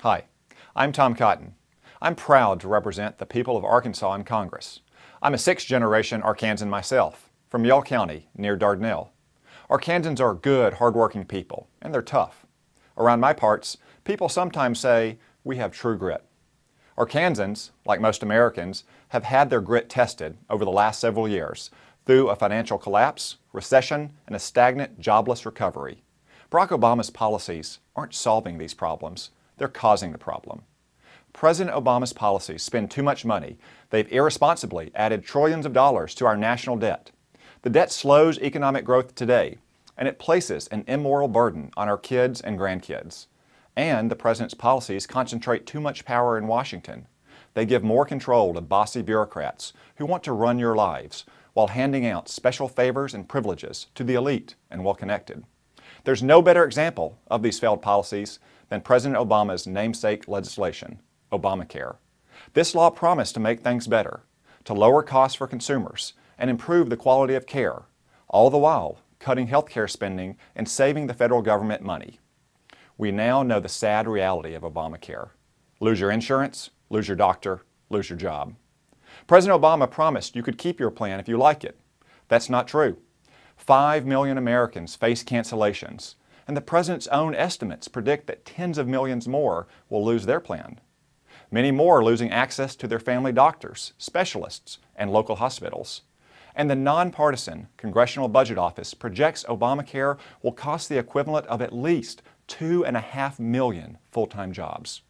Hi, I'm Tom Cotton. I'm proud to represent the people of Arkansas in Congress. I'm a sixth-generation Arkansan myself, from Yell County, near Dardanelle. Arkansans are good, hard-working people, and they're tough. Around my parts, people sometimes say we have true grit. Arkansans, like most Americans, have had their grit tested over the last several years through a financial collapse, recession, and a stagnant, jobless recovery. Barack Obama's policies aren't solving these problems, they're causing the problem. President Obama's policies spend too much money. They've irresponsibly added trillions of dollars to our national debt. The debt slows economic growth today, and it places an immoral burden on our kids and grandkids. And the president's policies concentrate too much power in Washington. They give more control to bossy bureaucrats who want to run your lives while handing out special favors and privileges to the elite and well-connected. There's no better example of these failed policies than President Obama's namesake legislation, Obamacare. This law promised to make things better, to lower costs for consumers and improve the quality of care, all the while cutting health care spending and saving the federal government money. We now know the sad reality of Obamacare. Lose your insurance, lose your doctor, lose your job. President Obama promised you could keep your plan if you like it. That's not true. 5 million Americans face cancellations, and the president's own estimates predict that tens of millions more will lose their plan. Many more are losing access to their family doctors, specialists, and local hospitals. And the nonpartisan Congressional Budget Office projects Obamacare will cost the equivalent of at least 2.5 million full-time jobs.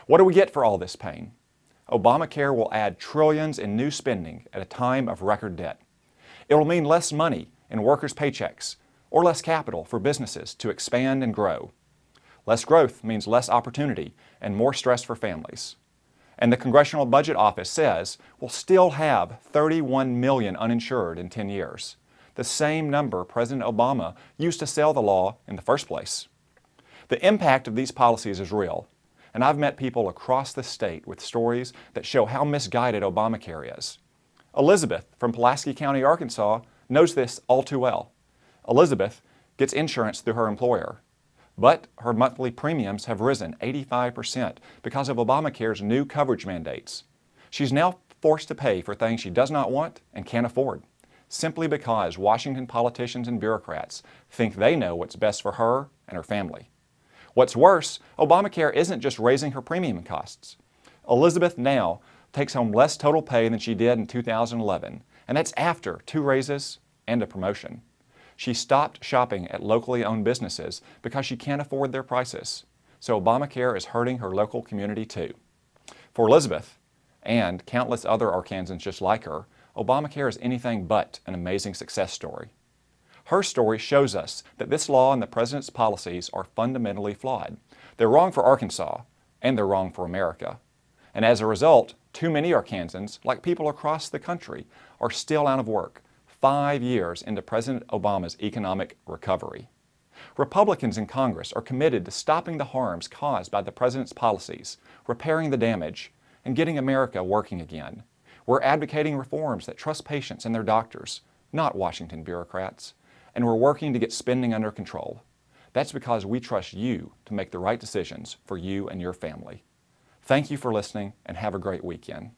What do we get for all this pain? Obamacare will add trillions in new spending at a time of record debt. It will mean less money in workers' paychecks, or less capital for businesses to expand and grow. Less growth means less opportunity and more stress for families. And the Congressional Budget Office says we'll still have 31 million uninsured in 10 years, the same number President Obama used to sell the law in the first place. The impact of these policies is real, and I've met people across the state with stories that show how misguided Obamacare is. Elizabeth from Pulaski County, Arkansas, knows this all too well. Elizabeth gets insurance through her employer, but her monthly premiums have risen 85% because of Obamacare's new coverage mandates. She's now forced to pay for things she does not want and can't afford, simply because Washington politicians and bureaucrats think they know what's best for her and her family. What's worse, Obamacare isn't just raising her premium costs. Elizabeth now takes home less total pay than she did in 2011, and that's after 2 raises and a promotion. She stopped shopping at locally owned businesses because she can't afford their prices. So Obamacare is hurting her local community too. For Elizabeth, and countless other Arkansans just like her, Obamacare is anything but an amazing success story. Her story shows us that this law and the president's policies are fundamentally flawed. They're wrong for Arkansas, and they're wrong for America. And as a result, too many Arkansans, like people across the country, are still out of work 5 years into President Obama's economic recovery. Republicans in Congress are committed to stopping the harms caused by the president's policies, repairing the damage, and getting America working again. We're advocating reforms that trust patients and their doctors, not Washington bureaucrats. And we're working to get spending under control. That's because we trust you to make the right decisions for you and your family. Thank you for listening, and have a great weekend.